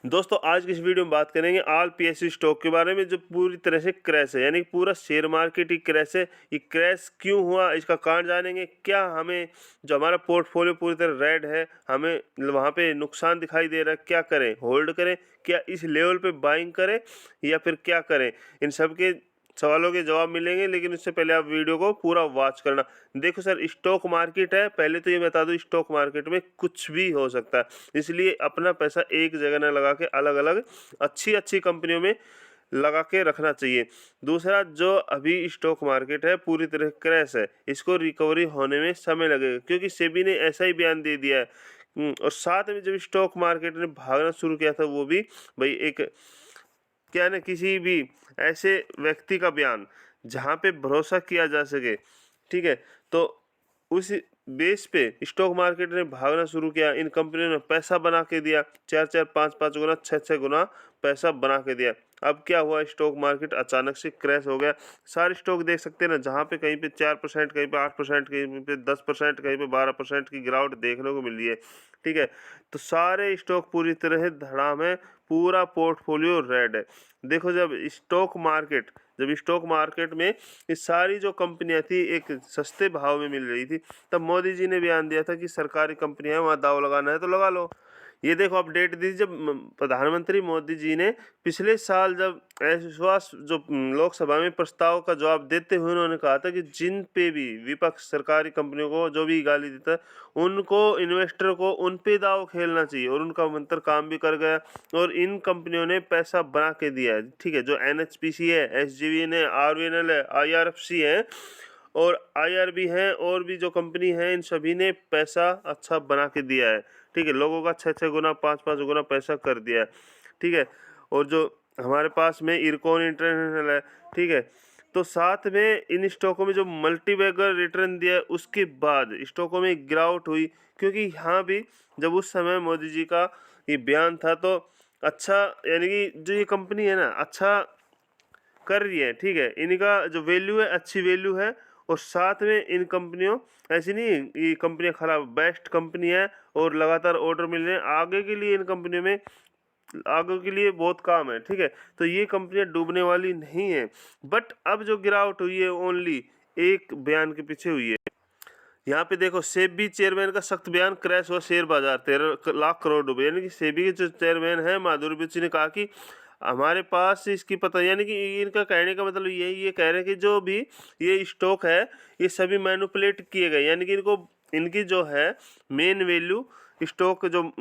दोस्तों आज की इस वीडियो में बात करेंगे ऑल पीएसयू स्टॉक के बारे में जो पूरी तरह से क्रैश है, यानी कि पूरा शेयर मार्केट ही क्रैश है। ये क्रैश क्यों हुआ, इसका कारण जानेंगे। क्या हमें जो हमारा पोर्टफोलियो पूरी तरह रेड है, हमें वहाँ पे नुकसान दिखाई दे रहा है, क्या करें, होल्ड करें, क्या इस लेवल पे बाइंग करें या फिर क्या करें, इन सब के सवालों के जवाब मिलेंगे। लेकिन उससे पहले आप वीडियो को पूरा वॉच करना। देखो सर, स्टॉक मार्केट है, पहले तो ये बता दो स्टॉक मार्केट में कुछ भी हो सकता है, इसलिए अपना पैसा एक जगह ना लगा के अलग अलग अच्छी अच्छी कंपनियों में लगा के रखना चाहिए। दूसरा, जो अभी स्टॉक मार्केट है पूरी तरह क्रैश है, इसको रिकवरी होने में समय लगेगा, क्योंकि सेबी ने ऐसा ही बयान दे दिया है। और साथ में जब स्टॉक मार्केट ने भागना शुरू किया था, वो भी भाई एक क्या है ना, किसी भी ऐसे व्यक्ति का बयान जहाँ पे भरोसा किया जा सके, ठीक है, तो उस बेस पे स्टॉक मार्केट ने भागना शुरू किया। इन कंपनियों ने पैसा बना के दिया, 4-4, 5-5 गुना, 6-6 गुना पैसा बना के दिया। अब क्या हुआ, स्टॉक मार्केट अचानक से क्रैश हो गया। सारे स्टॉक देख सकते हैं ना, जहाँ पे कहीं पे 4%, कहीं पे 8%, कहीं पे 10%, कहीं पे 12% की गिरावट देखने को मिल रही है, ठीक है। तो सारे स्टॉक पूरी तरह धड़ाम है, पूरा पोर्टफोलियो रेड है। देखो, जब स्टॉक मार्केट में ये सारी जो कंपनियां थी एक सस्ते भाव में मिल रही थी, तब मोदी जी ने बयान दिया था कि सरकारी कंपनियां वहाँ दाव लगाना है तो लगा लो। ये देखो अपडेट दी, जब प्रधानमंत्री मोदी जी ने पिछले साल जब अविश्वास जो लोकसभा में प्रस्ताव का जवाब देते हुए उन्होंने कहा था कि जिन पे भी विपक्ष सरकारी कंपनियों को जो भी गाली देता है, उनको, इन्वेस्टर को उन पे दाव खेलना चाहिए, और उनका मंत्र काम भी कर गया। और इन कंपनियों ने पैसा बना के दिया है, ठीक है। जो एनएचपीसी है, एसजीवीएन है, आरवीएनएल है, आईआरएफसी है और आईआरबी है, और भी जो कंपनी है, इन सभी ने पैसा अच्छा बना के दिया है, ठीक है। लोगों का 6-6 गुना, 5-5 गुना पैसा कर दिया है, ठीक है। और जो हमारे पास में इरकॉन इंटरनेशनल है, ठीक है। तो साथ में इन स्टॉकों में जो मल्टीबैगर रिटर्न दिया है, उसके बाद स्टॉकों में गिरावट हुई, क्योंकि यहाँ भी जब उस समय मोदी जी का ये बयान था तो अच्छा, यानी कि जो ये कंपनी है ना अच्छा कर रही है, ठीक है। इनका जो वैल्यू है अच्छी वैल्यू है, और साथ में इन कंपनियों, ऐसी नहीं ये कंपनियां खराब, बेस्ट कंपनी है और लगातार ऑर्डर मिल रहे हैं आगे के लिए। इन कंपनियों में आगे के लिए बहुत काम है, ठीक है। तो ये कंपनियां डूबने वाली नहीं है। बट अब जो गिरावट हुई है ओनली एक बयान के पीछे हुई है। यहाँ पे देखो, सेबी चेयरमैन का सख्त बयान, क्रैश हुआ शेयर बाजार, 13 लाख करोड़ डूबे। यानी कि सेबी के जो चेयरमैन है माधुरी दीक्षित ने कहा कि हमारे पास इसकी पता, यानी कि इनका कहने का मतलब ये कह रहे हैं कि जो भी ये स्टॉक है ये सभी मैनिपुलेट किए गए, यानी कि इनको, इनकी जो है मेन वैल्यू, स्टॉक जो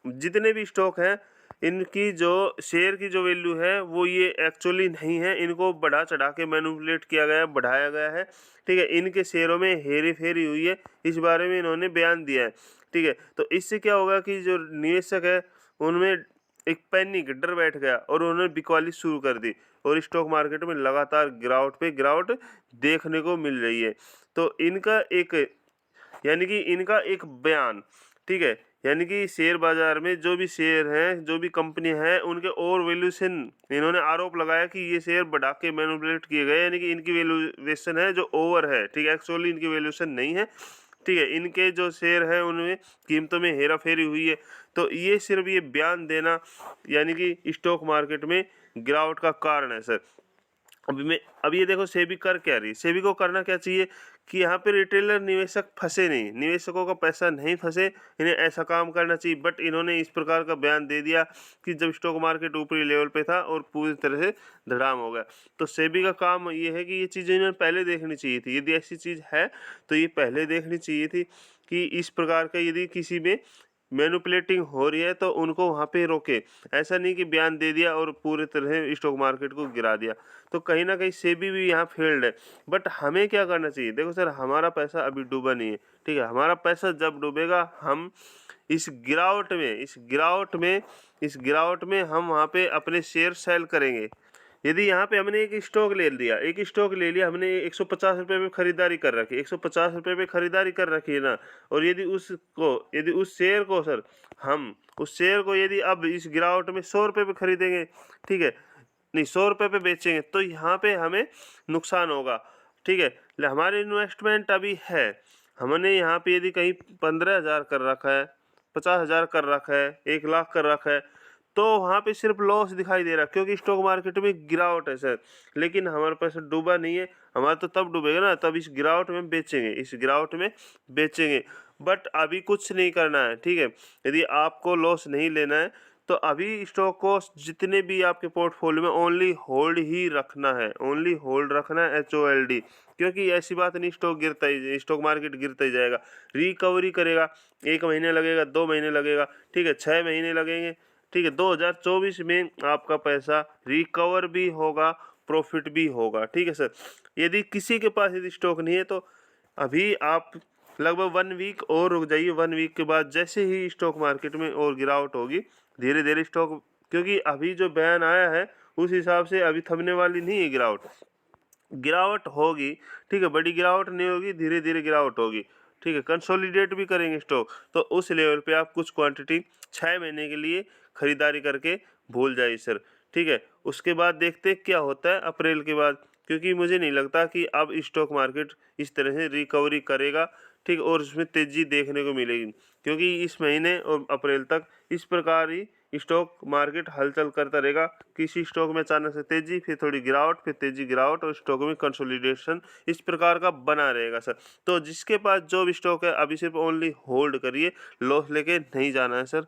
जितने भी स्टॉक हैं इनकी जो शेयर की जो वैल्यू है वो ये एक्चुअली नहीं है, इनको बढ़ा चढ़ा के मैनिपुलेट किया गया है, बढ़ाया गया है, ठीक है। इनके शेयरों में हेरी फेरी हुई है, इस बारे में इन्होंने बयान दिया है, ठीक है। तो इससे क्या होगा कि जो निवेशक है उनमें एक पैनिक, डर बैठ गया और उन्होंने बिकवाली शुरू कर दी, और स्टॉक मार्केट में लगातार गिरावट पे गिरावट देखने को मिल रही है। तो इनका एक, यानी कि इनका एक बयान, ठीक है, यानी कि शेयर बाजार में जो भी शेयर हैं, जो भी कंपनी है, उनके ओवर वैल्यूएशन, इन्होंने आरोप लगाया कि ये शेयर बढ़ा के मैनिपुलेट किए गए, यानी कि इनकी वैल्यूएशन है जो ओवर है, ठीक है, एक्चुअली इनकी वैल्यूएशन नहीं है, ठीक है। इनके जो शेयर है उनमें कीमतों में हेरा फेरी हुई है। तो ये सिर्फ ये बयान देना यानी कि स्टॉक मार्केट में गिरावट का कारण है सर। अब ये देखो सेबी कर क्या रही है। सेबी को करना क्या चाहिए कि यहाँ पे रिटेलर निवेशक फंसे नहीं, निवेशकों का पैसा नहीं फंसे, इन्हें ऐसा काम करना चाहिए। बट इन्होंने इस प्रकार का बयान दे दिया कि जब स्टॉक मार्केट ऊपरी लेवल पे था और पूरी तरह से धड़ाम हो गया। तो सेबी का काम ये है कि ये चीज़ें इन्होंने पहले देखनी चाहिए थी, यदि ऐसी चीज़ है तो ये पहले देखनी चाहिए थी कि इस प्रकार का यदि किसी में मैनिपुलेटिंग हो रही है तो उनको वहाँ पे रोके। ऐसा नहीं कि बयान दे दिया और पूरे तरह स्टॉक मार्केट को गिरा दिया। तो कहीं ना कहीं सेबी भी यहाँ फेल्ड है। बट हमें क्या करना चाहिए, देखो सर, हमारा पैसा अभी डूबा नहीं है, ठीक है। हमारा पैसा जब डूबेगा हम इस गिरावट में हम वहाँ पे अपने शेयर सेल करेंगे। यदि यहाँ पे हमने एक स्टॉक ले लिया, हमने 150 रुपये में खरीदारी कर रखी, 150 रुपये में खरीदारी कर रखी है ना, और यदि उस शेयर को सर, हम उस शेयर को यदि अब इस गिरावट में 100 रुपये पे खरीदेंगे, ठीक है, नहीं 100 रुपये पे बेचेंगे, तो यहाँ पे हमें नुकसान होगा, ठीक है। हमारी इन्वेस्टमेंट अभी है, हमने यहाँ पे यदि कहीं 15,000 कर रखा है, 50,000 कर रखा है, 1 लाख कर रखा है, तो वहाँ पे सिर्फ लॉस दिखाई दे रहा है क्योंकि स्टॉक मार्केट में गिरावट है सर। लेकिन हमारे पास डूबा नहीं है, हमारा तो तब डूबेगा ना, तब इस गिरावट में बेचेंगे, इस गिरावट में बेचेंगे। बट अभी कुछ नहीं करना है, ठीक है। यदि आपको लॉस नहीं लेना है तो अभी स्टॉक को जितने भी आपके पोर्टफोलियो में ओनली होल्ड ही रखना है, ओनली होल्ड रखना है, HOLD। क्योंकि ऐसी बात नहीं स्टॉक मार्केट गिरता ही जाएगा, रिकवरी करेगा। 1 महीने लगेगा, 2 महीने लगेगा, ठीक है, 6 महीने लगेंगे, ठीक है। 2024 में आपका पैसा रिकवर भी होगा, प्रॉफिट भी होगा, ठीक है सर। यदि किसी के पास यदि स्टॉक नहीं है तो अभी आप लगभग 1 वीक और रुक जाइए। 1 वीक के बाद जैसे ही स्टॉक मार्केट में और गिरावट होगी, धीरे धीरे स्टॉक, क्योंकि अभी जो बयान आया है उस हिसाब से अभी थमने वाली नहीं है गिरावट। गिरावट होगी, ठीक है, बड़ी गिरावट नहीं होगी, धीरे धीरे गिरावट होगी, ठीक है। कंसोलिडेट भी करेंगे स्टॉक, तो उस लेवल पे आप कुछ क्वांटिटी 6 महीने के लिए खरीदारी करके भूल जाइए सर, ठीक है। उसके बाद देखते क्या होता है अप्रैल के बाद, क्योंकि मुझे नहीं लगता कि अब स्टॉक मार्केट इस तरह से रिकवरी करेगा, ठीक, और उसमें तेज़ी देखने को मिलेगी, क्योंकि इस महीने और अप्रैल तक इस प्रकार ही स्टॉक मार्केट हलचल करता रहेगा। किसी स्टॉक में अचानक से तेजी, फिर थोड़ी गिरावट, फिर तेजी गिरावट, और स्टॉक में कंसोलिडेशन इस प्रकार का बना रहेगा सर। तो जिसके पास जो भी स्टॉक है अभी सिर्फ ओनली होल्ड करिए, लॉस लेके नहीं जाना है सर।